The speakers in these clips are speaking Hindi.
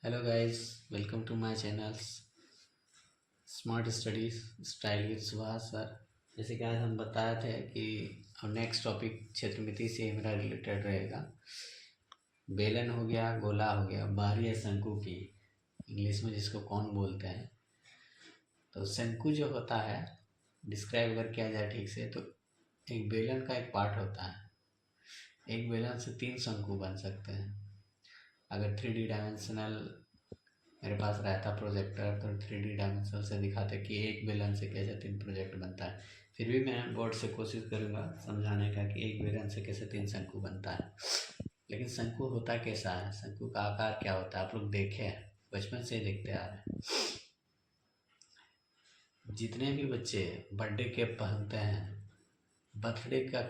Hello guys, welcome to my channel's smart studies style with Subhash sir. जैसे कि आज हम बताए थे कि नेक्स्ट टॉपिक क्षेत्रमिति से मेरा रिलेटेड रहेगा। बेलन हो गया, गोला हो गया, बाहरी है शंकु की, इंग्लिश में जिसको कौन बोलते हैं। तो शंकु जो होता है, डिस्क्राइब अगर किया जाए ठीक से, तो एक बेलन का एक पार्ट होता है। एक बेलन से 3 शंकु बन सकते हैं। अगर 3D डायमेंशनल मेरे पास रहता प्रोजेक्टर तो 3D डायमेंशनल से दिखाते कि एक बेलन से कैसे 3 प्रोजेक्ट बनता है। फिर भी मैं बोर्ड से कोशिश करूँगा समझाने का कि एक बेलन से कैसे 3 शंकु बनता है। लेकिन शंकु होता कैसा है, शंकु का आकार क्या होता है, आप लोग देखे हैं, बचपन से ही देखते आ रहे हैं। जितने भी बच्चे बर्थडे कैप पहनते हैं, बर्थडे का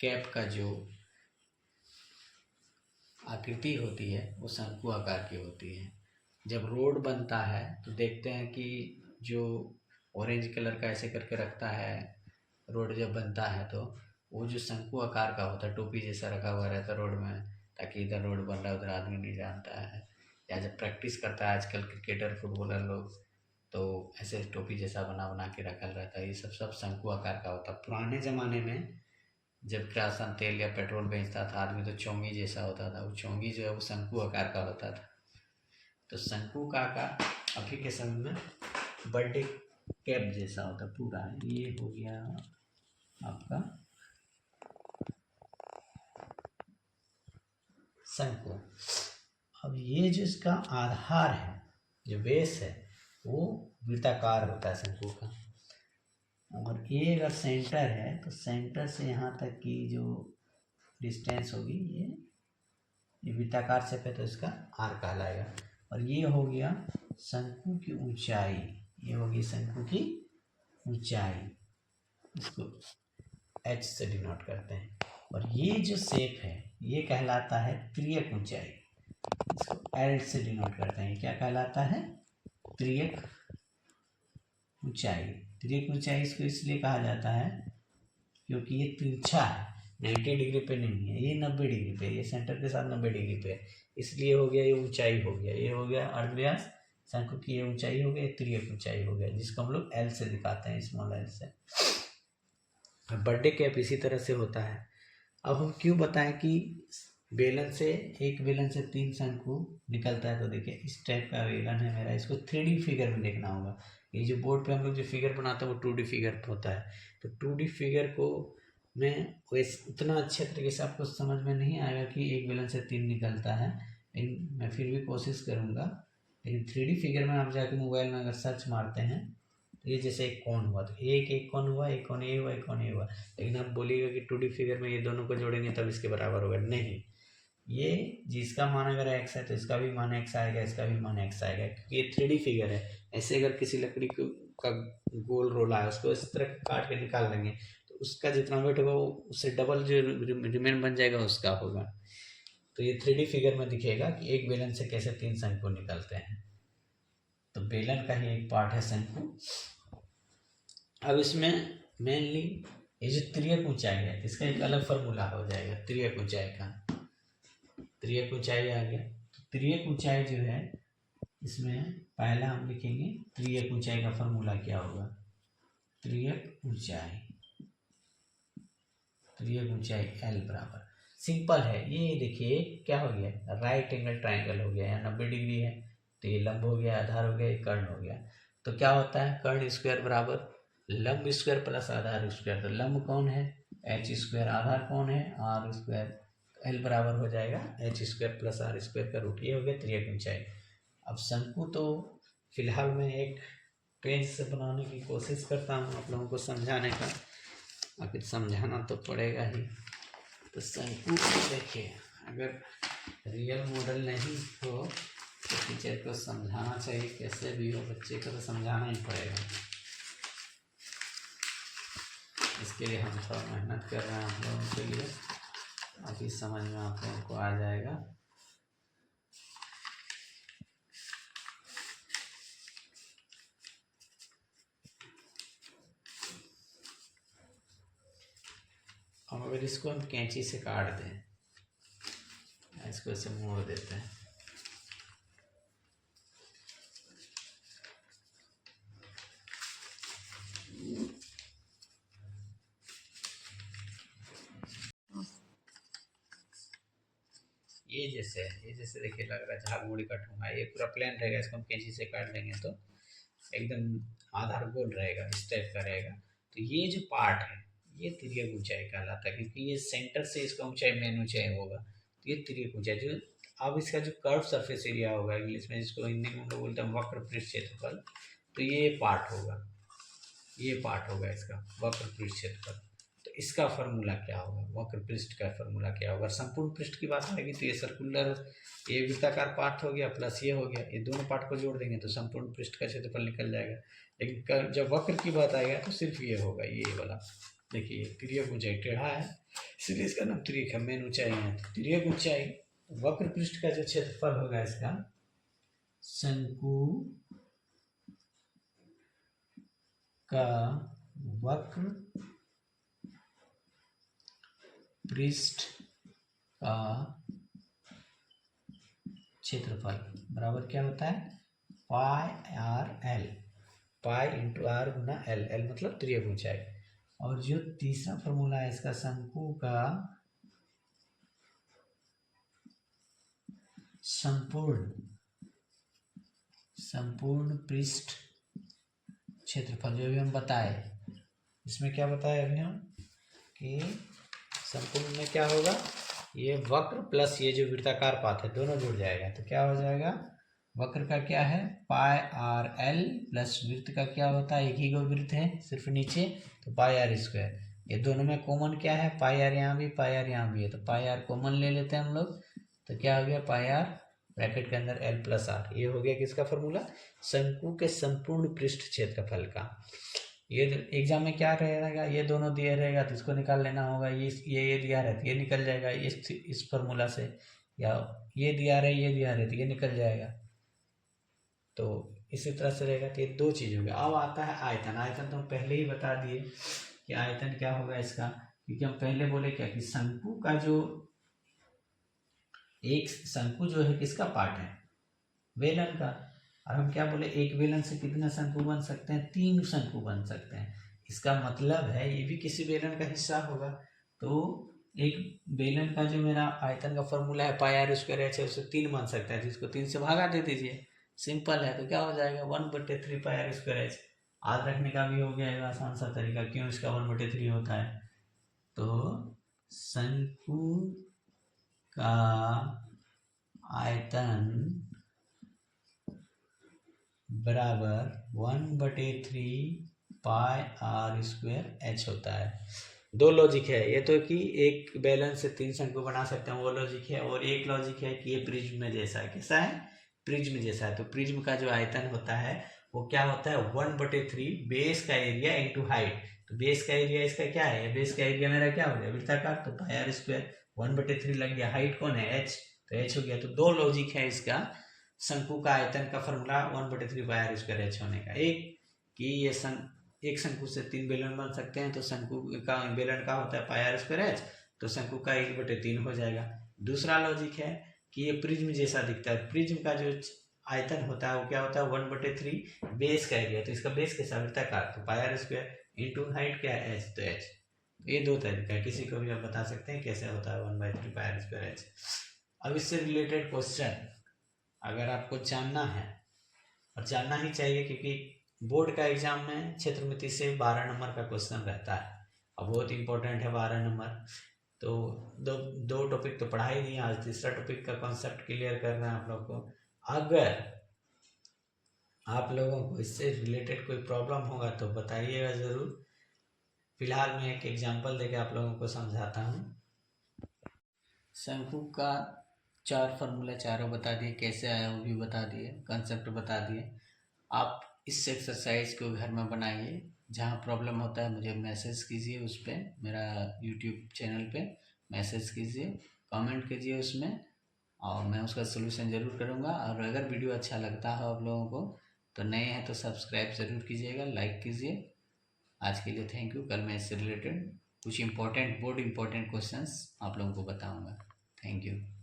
कैप का जो आकृति होती है वो शंकु आकार की होती है। जब रोड बनता है तो देखते हैं कि जो ऑरेंज कलर का ऐसे करके रखता है, रोड जब बनता है तो वो जो शंकु आकार का होता है, टोपी जैसा रखा हुआ रहता है रोड में, ताकि इधर रोड बन रहा है उधर आदमी नहीं जानता है। या जब प्रैक्टिस करता है आजकल क्रिकेटर फुटबॉलर लोग, तो ऐसे टोपी जैसा बना बना के रखा रहता है। ये सब शंकु आकार का होता है। पुराने ज़माने में जब किरासन तेल या पेट्रोल बेचता था आदमी तो चोंगी जैसा होता था, वो चोंगी जो है वो शंकु आकार का होता था। तो शंकु का आकार अभी के समय में बर्थडे कैप जैसा होता पूरा। ये हो गया आपका शंकु। अब ये जो इसका आधार है, जो बेस है, वो वृत्ताकार होता है शंकु का। और ये अगर सेंटर है तो सेंटर से यहाँ तक की जो डिस्टेंस होगी ये वृत्ताकार शेप है तो इसका आर कहलाएगा। और ये हो गया शंकु की ऊंचाई, ये होगी शंकु की ऊंचाई, इसको h से डिनोट करते हैं। और ये जो शेप है ये कहलाता है त्रियक ऊंचाई, इसको l से डिनोट करते हैं। क्या कहलाता है? त्रियक ऊंचाई। त्रियक ऊंचाई इसको इसलिए कहा जाता है क्योंकि ये तिरछा है, 90 डिग्री पे नहीं है, ये 90 डिग्री पे, ये सेंटर के साथ 90 डिग्री पे है, इसलिए हो गया ये ऊंचाई हो गया। ये हो गया अर्धव्यास शंकु की, ये ऊंचाई हो गया, त्रियक ऊंचाई हो गया, जिसको हम लोग एल से दिखाते हैं, स्मॉल एल से। बर्थडे कैप इसी तरह से होता है। अब हम क्यों बताएं कि बेलन से, एक बेलन से 3 शंकु निकलता है। तो देखिए इस टाइप का बेलन है मेरा, इसको 3D फिगर में देखना होगा। ये जो बोर्ड पे हम लोग जो फिगर बनाते हैं वो 2D फिगर होता है। तो 2D फिगर को मैं वैसे उतना अच्छे तरीके से आपको समझ में नहीं आएगा कि एक बेलन से 3 निकलता है, लेकिन मैं फिर भी कोशिश करूँगा। लेकिन 3D फिगर में आप जाकर मोबाइल में अगर सर्च मारते हैं तो ये जैसे एक कोण हुआ, तो एक कोण हुआ, एक कोण ये हुआ, एक कोण ये हुआ। लेकिन आप बोलिएगा कि 2D फिगर में ये दोनों को जोड़ेंगे तब इसके बराबर होगा, नहीं। ये जिसका मान अगर x है तो इसका भी मान x आएगा, इसका भी मान x आएगा, क्योंकि ये 3D फिगर है। ऐसे अगर किसी लकड़ी का गोल रोला है, उसको इस तरह काट के निकाल लेंगे तो उसका जितना वेट होगा वो उससे डबल जो रिमेन बन जाएगा उसका होगा। तो ये 3D फिगर में दिखेगा कि एक बेलन से कैसे 3 शंकु निकलते हैं। तो बेलन का ही एक पार्ट है शंकु। अब इसमें मेनली ये जो त्रियक ऊंचाई है इसका एक अलग फॉर्मूला हो जाएगा। त्रियक ऊंचाई का, त्रियक ऊंचाई आ गया। तो त्रियक ऊंचाई जो है इसमें पहला हम लिखेंगे त्रियक ऊंचाई का फॉर्मूला क्या होगा। त्रियक ऊंचाई, त्रियक ऊंचाई L बराबर, सिंपल है ये। देखिए क्या हो गया, राइट एंगल ट्राइंगल हो गया, यहाँ 90 डिग्री है तो ये लंब हो गया, आधार हो गया, ये कर्ण हो गया। तो क्या होता है, कर्ण स्क्वायर बराबर लंब स्क्वायर प्लस आधार स्क्वायर। तो लंब कौन है, h स्क्वायर, आधार कौन है, r स्क्वायर। L बराबर हो जाएगा h square plus R square का रूट। ये हो गया त्रियक ऊंचाई। अब शंकु तो फिलहाल मैं एक पेज से बनाने की कोशिश करता हूँ आप लोगों को समझाने का, आखिर समझाना तो पड़ेगा ही। तो शंकु को देखिए, अगर रियल मॉडल नहीं हो तो टीचर को समझाना चाहिए, कैसे भी हो बच्चे को तो समझाना ही पड़ेगा। इसके लिए हम थोड़ा मेहनत कर रहे हैं आप लोगों के लिए, अभी समझ में आप लोगों को आ जाएगा। अब अगर इसको हम कैंची से काट दें, इसको ऐसे मोड़ देते हैं, जैसे है, ये जैसे देखिए लग रहा है झाग मुड़ी कटूंगा, ये पूरा प्लेन रहेगा, इसको हम कैंची से काट देंगे तो एकदम आधार गोल रहेगा, इस टाइप का रहेगा। तो ये जो पार्ट है ये तिर्यक ऊंचाई कहलाता है, क्योंकि ये सेंटर से इसका ऊंचाई मेन ऊंचाई होगा, तो ये तिर्यक ऊंचाई। जो अब इसका जो कर्व सरफेस एरिया होगा इंग्लिश में, जिसको हिंदी में हम लोग बोलते हैं वक्र पृष्ठ क्षेत्रफल, तो ये पार्ट होगा, ये पार्ट होगा इसका वक्र पृष्ठ क्षेत्रफल। तो इसका फार्मूला क्या होगा, वक्र पृष्ठ का फार्मूला क्या होगा। संपूर्ण पृष्ठ की बात आएगी तो ये सर्कुलर, ये वृत्ताकार पार्ट हो गया प्लस ये हो गया, ये दोनों पार्ट को जोड़ देंगे तो संपूर्ण पृष्ठ का क्षेत्रफल निकल जाएगा। लेकिन जब वक्र की बात आएगा तो सिर्फ ये होगा, ये वाला देखिए तिर्यक ऊंचाई टेढ़ा है इसलिए इसका नाम तिर्यक है, मेन ऊंचाई है। तो तिर्यक ऊंचाई वक्र पृष्ठ का जो क्षेत्रफल होगा इसका शंकु का वक्र पृष्ठ का क्षेत्रफल बराबर क्या होता है, pi R L, pi into R गुना एल, एल मतलब तिर्यक ऊंचाई। और जो तीसरा फॉर्मूला है इसका शंकु का संपूर्ण पृष्ठ क्षेत्रफल, जो भी हम बताए इसमें क्या बताया अभी हम कि संपूर्ण में क्या होगा, ये वक्र प्लस ये जो वृत्ताकार पाथ है दोनों जुड़ जाएगा, तो क्या हो जाएगा, वक्र का क्या है पाई आर एल प्लस वृत्त का क्या होता है, एक ही को वृत्त है सिर्फ नीचे, तो पाई आर स्क्वायर। ये दोनों में कॉमन क्या है, पाई आर यहाँ भी पाई आर यहाँ भी है, तो पाई आर कॉमन ले लेते हैं हम लोग, तो क्या हो गया पाई आर ब्रैकेट के अंदर एल प्लस आर। ये हो गया किसका फॉर्मूला, शंकु के संपूर्ण पृष्ठ क्षेत्रफल का। ये एग्जाम में क्या रहेगा, ये दोनों दिए रहेगा तो इसको निकाल लेना होगा, ये दिया रहे तो ये निकल जाएगा इस फॉर्मूला से, या ये दिया रहे ये दिया रहे तो ये निकल जाएगा। तो इसी तरह से रहेगा। तो ये दो चीज़ हो गया। अब आता है आयतन। आयतन तो हम पहले ही बता दिए कि आयतन क्या होगा इसका, क्योंकि हम पहले बोले क्या कि शंकु का जो एक शंकु जो है किसका पार्ट है, बेलन का। और हम क्या बोले, एक बेलन से कितने शंकु बन सकते हैं, 3 शंकु बन सकते हैं। इसका मतलब है ये भी किसी बेलन का हिस्सा होगा। तो एक बेलन का जो मेरा आयतन का फॉर्मूला है पाई आर स्क्वायर एच है, उससे 3 बन सकता है, जिसको 3 से भागा दे दीजिए, सिंपल है। तो क्या हो जाएगा 1/3 पाई आर स्क्वायर एच। याद रखने का भी हो गया आसान सा तरीका, क्यों इसका 1/3 होता है। तो शंकु का आयतन बराबर 1/3 पाई आर स्क्वायर एच होता है। दो लॉजिक है ये तो कि एक बैलेंस से 3 शंकु बना सकते हैं, वो लॉजिक है। और एक लॉजिक है कि ये प्रिज्म में जैसा है। कैसा है, प्रिज्म जैसा है। तो प्रिज्म का जो आयतन होता है वो क्या होता है 1/3 बेस का एरिया इंटू हाइट। तो बेस का एरिया इसका क्या है, बेस का एरिया मेरा क्या हो गया वृत्ताकार, तो पाई आर स्क्वायर 1/3 लग गया। हाइट कौन है एच, तो एच हो गया। तो दो लॉजिक है इसका शंकु का आयतन का formula 1/3 pi R square H होने का। एक कि ये एक शंकु से 3 बेलन बन सकते हैं, तो शंकु का बेलन का होता है पाई आर स्क्वायर एच, तो शंकु का 1/3 हो जाएगा। दूसरा लॉजिक है कि ये प्रिज्म जैसा दिखता है। प्रिज्म का जो आयतन होता है वो क्या होता है 1/3 बेस का एरिया, तो इसका बेस कैसा वृत्ताकार, तो पाई आर स्क्वायर इंटू हाइट क्या है एच, तो एच। ये दो तरीका है, किसी को भी आप बता सकते हैं कैसे होता है 1/3 पाई आर स्क्वायर एच। अब इससे रिलेटेड क्वेश्चन अगर आपको जानना है, और जानना ही चाहिए क्योंकि बोर्ड का एग्जाम में क्षेत्रमिति से 12 नंबर का क्वेश्चन रहता है, और बहुत इंपॉर्टेंट है 12 नंबर। तो दो टॉपिक तो पढ़ा ही नहीं, आज तीसरा टॉपिक का कॉन्सेप्ट क्लियर करना है आप लोग को। अगर आप लोगों को इससे रिलेटेड कोई प्रॉब्लम होगा तो बताइएगा ज़रूर। फिलहाल मैं एक एग्जाम्पल देके आप लोगों को समझाता हूँ। शंकु का 4 फार्मूला चारों बता दिए, कैसे आया वो भी बता दिए, कंसेप्ट बता दिए। आप इस एक्सरसाइज को घर में बनाइए। जहाँ प्रॉब्लम होता है मुझे मैसेज कीजिए, उस पर मेरा यूट्यूब चैनल पे मैसेज कीजिए, कमेंट कीजिए उसमें, और मैं उसका सोल्यूशन ज़रूर करूँगा। और अगर वीडियो अच्छा लगता हो आप लोगों को तो नए हैं तो सब्सक्राइब ज़रूर कीजिएगा, लाइक कीजिए। आज के लिए थैंक यू। कल मैं इससे रिलेटेड कुछ बोर्ड इम्पोर्टेंट क्वेश्चंस आप लोगों को बताऊँगा। Thank you.